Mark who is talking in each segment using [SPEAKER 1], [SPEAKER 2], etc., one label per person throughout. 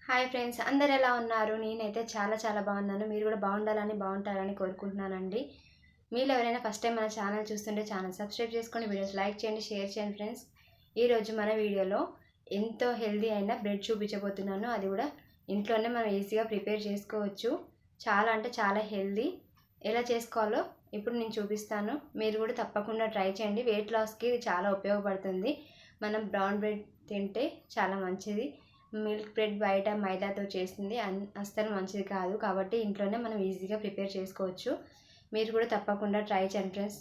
[SPEAKER 1] Hi friends, అందరు ఎలా ఉన్నారు? నేనైతే చాలా బాగున్నాను. మీరు కూడా బాగుంటారని కోరుకుంటున్నానండి. మీరు ఎవరైనా ఫస్ట్ టైం మన ఛానల్ చూస్తుంటే ఛానల్ సబ్స్క్రైబ్ చేసుకొని వీడియోస్ లైక్ చేయండి, షేర్ చేయండి ఫ్రెండ్స్. ఈరోజు మన వీడియోలో ఎంతో హెల్దీ అయిన బ్రెడ్ చూపించబోతున్నాను. అది కూడా ఇంట్లోనే మనం ఈజీగా ప్రిపేర్ చేసుకోవచ్చు. చాలా హెల్దీ. ఎలా చేసుకోవాలో ఇప్పుడు నేను చూపిస్తాను. మీరు కూడా తప్పకుండా ట్రై చేయండి. వెయిట్ లాస్కి చాలా ఉపయోగపడుతుంది. మనం బ్రౌన్ బ్రెడ్ తింటే చాలా మంచిది. మిల్క్ బ్రెడ్ బయట మైదాతో చేసింది అస్సలు మంచిది కాదు. కాబట్టి ఇంట్లోనే మనం ఈజీగా ప్రిపేర్ చేసుకోవచ్చు. మీరు కూడా తప్పకుండా ట్రై చేయండి ఫ్రెండ్స్.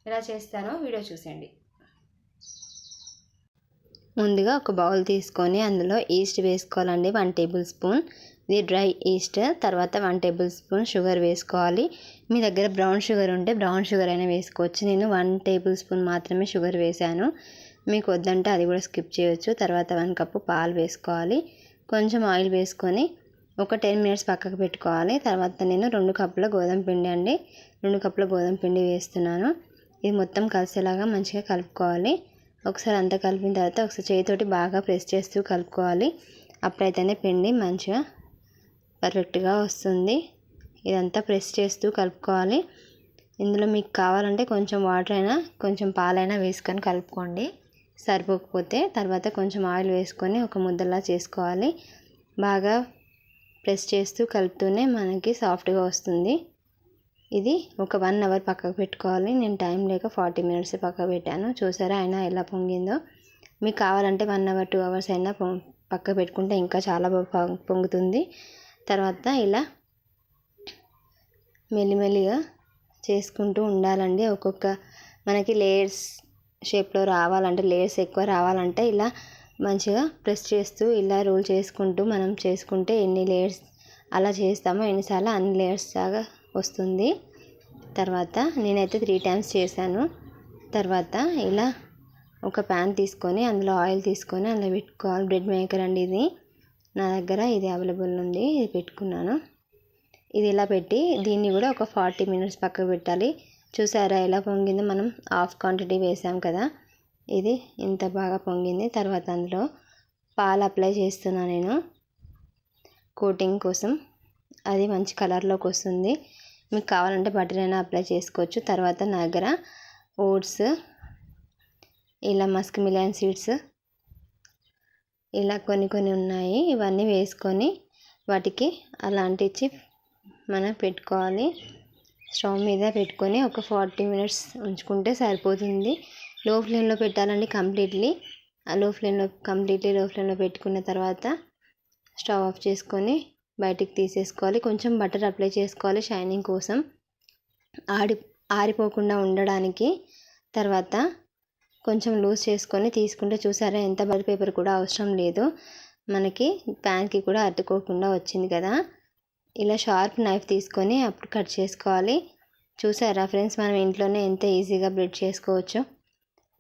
[SPEAKER 1] ఎలా చేస్తానో వీడియో చూసేయండి. ముందుగా ఒక బౌల్ తీసుకొని అందులో ఈస్ట్ వేసుకోవాలండి. 1 టేబుల్ స్పూన్ ఇది డ్రై ఈస్ట్. తర్వాత 1 టేబుల్ స్పూన్ షుగర్ వేసుకోవాలి. మీ దగ్గర బ్రౌన్ షుగర్ ఉంటే బ్రౌన్ షుగర్ అయినా వేసుకోవచ్చు. నేను 1 టేబుల్ స్పూన్ మాత్రమే షుగర్ వేశాను. మీకు వద్దంటే అది కూడా స్కిప్ చేయొచ్చు. తర్వాత 1 కప్పు పాలు వేసుకోవాలి. కొంచెం ఆయిల్ వేసుకొని ఒక 10 మినిట్స్ పక్కకు పెట్టుకోవాలి. తర్వాత నేను 2 కప్పుల గోధుమ పిండి అండి, 2 కప్పుల గోధుమ పిండి వేస్తున్నాను. ఇది మొత్తం కలిసేలాగా మంచిగా కలుపుకోవాలి. ఒకసారి అంతా కలిపిన తర్వాత ఒకసారి చేతితోటి బాగా ప్రెస్ చేస్తూ కలుపుకోవాలి. అప్పుడైతేనే పిండి మంచిగా పర్ఫెక్ట్గా వస్తుంది. ఇదంతా ప్రెస్ చేస్తూ కలుపుకోవాలి. ఇందులో మీకు కావాలంటే కొంచెం వాటర్ అయినా కొంచెం పాలైనా వేసుకొని కలుపుకోండి. సరిపోకపోతే తర్వాత కొంచెం ఆయిల్ వేసుకొని ఒక ముద్దలా చేసుకోవాలి. బాగా ప్రెస్ చేస్తూ కలుపుతూనే మనకి సాఫ్ట్గా వస్తుంది. ఇది ఒక 1 అవర్ పక్కకు పెట్టుకోవాలి. నేను టైం లేక 40 మినిట్స్ పక్కకు పెట్టాను. చూసారా అయినా ఎలా పొంగిందో. మీకు కావాలంటే 1 అవర్ 2 అవర్స్ అయినా పక్కకు పెట్టుకుంటే ఇంకా చాలా పొంగుతుంది. తర్వాత ఇలా మెల్లిమెల్లిగా చేసుకుంటూ ఉండాలండి. ఒక్కొక్క మనకి లేయర్స్ షేప్లో రావాలంటే, లేయర్స్ ఎక్కువ రావాలంటే ఇలా మంచిగా ప్రెస్ చేస్తూ ఇలా రోల్ చేసుకుంటూ మనం చేసుకుంటే ఎన్ని లేయర్స్ అలా చేస్తామో ఎన్నిసార్లు అన్ని లేయర్స్ లాగా వస్తుంది. తర్వాత నేనైతే 3 టైమ్స్ చేశాను. తర్వాత ఇలా ఒక ప్యాన్ తీసుకొని అందులో ఆయిల్ తీసుకొని అందులో పెట్టుకోవాలి. బ్రెడ్ మేకర్ అండి ఇది. నా దగ్గర ఇది అవైలబుల్ ఉంది, ఇది పెట్టుకున్నాను. ఇది ఇలా పెట్టి దీన్ని కూడా ఒక 40 మినిట్స్ పక్కకు పెట్టాలి. చూసారా ఎలా పొంగిందో? మనం హాఫ్ క్వాంటిటీ వేసాం కదా, ఇది ఇంత బాగా పొంగింది. తర్వాత అందులో పాలు అప్లై చేస్తున్నాను నేను కోటింగ్ కోసం. అది మంచి కలర్లోకి వస్తుంది. మీకు కావాలంటే బటర్ అయినా అప్లై చేసుకోవచ్చు. తర్వాత నా దగ్గర ఓట్స్, ఇలా మస్క్ మిలియన్ సీడ్స్ ఇలా కొన్ని ఉన్నాయి. ఇవన్నీ వేసుకొని వాటికి అలాంటివి మనం పెట్టుకోవాలి. స్టవ్ మీద పెట్టుకొని ఒక 40 మినిట్స్ ఉంచుకుంటే సరిపోతుంది. లో ఫ్లేమ్లో పెట్టాలండి కంప్లీట్లీ. లో ఫ్లేమ్లో పెట్టుకున్న తర్వాత స్టవ్ ఆఫ్ చేసుకొని బయటికి తీసేసుకోవాలి. కొంచెం బటర్ అప్లై చేసుకోవాలి షైనింగ్ కోసం, ఆరిపోకుండా ఉండడానికి. తర్వాత కొంచెం లూజ్ చేసుకొని తీసుకుంటే చూసారా ఎంత బటర్ పేపర్ కూడా అవసరం లేదు. మనకి ప్యాన్కి కూడా అతుక్కోకుండా వచ్చింది కదా. ఇలా షార్ప్ నైఫ్ తీసుకొని అప్పుడు కట్ చేసుకోవాలి. చూసారా ఫ్రెండ్స్, మనం ఇంట్లోనే ఎంత ఈజీగా బ్రెడ్ చేసుకోవచ్చు.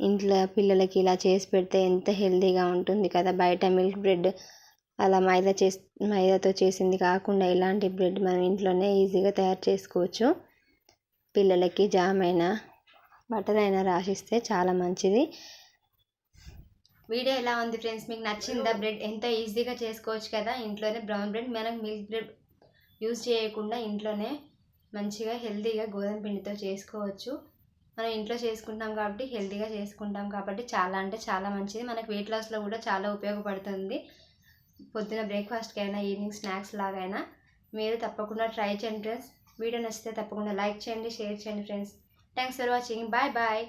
[SPEAKER 1] ఇంట్లో పిల్లలకి ఇలా చేసి పెడితే ఎంత హెల్తీగా ఉంటుంది కదా. బయట మిల్క్ బ్రెడ్ అలా మైదాతో చేసింది కాకుండా ఇలాంటి బ్రెడ్ మనం ఇంట్లోనే ఈజీగా తయారు చేసుకోవచ్చు. పిల్లలకి జామ్ అయినా బటర్ అయినా రాసిస్తే చాలా మంచిది. వీడియో ఎలా ఉంది ఫ్రెండ్స్? మీకు నచ్చిందా? బ్రెడ్ ఎంతో ఈజీగా చేసుకోవచ్చు కదా ఇంట్లోనే. బ్రౌన్ బ్రెడ్ మనం మిల్క్ బ్రెడ్ యూజ్ చేయకుండా ఇంట్లోనే మంచిగా హెల్తీగా గోధుమ పిండితో చేసుకోవచ్చు. మనం ఇంట్లో చేసుకుంటాం కాబట్టి హెల్తీగా చేసుకుంటాం కాబట్టి చాలా మంచిది. మనకు వెయిట్ లాస్లో కూడా చాలా ఉపయోగపడుతుంది. పొద్దున బ్రేక్ఫాస్ట్కి అయినా ఈవినింగ్ స్నాక్స్ లాగైనా మీరు తప్పకుండా ట్రై చేయండి ఫ్రెండ్స్. వీడియో నచ్చితే తప్పకుండా లైక్ చేయండి, షేర్ చేయండి friends. Thanks for watching. Bye.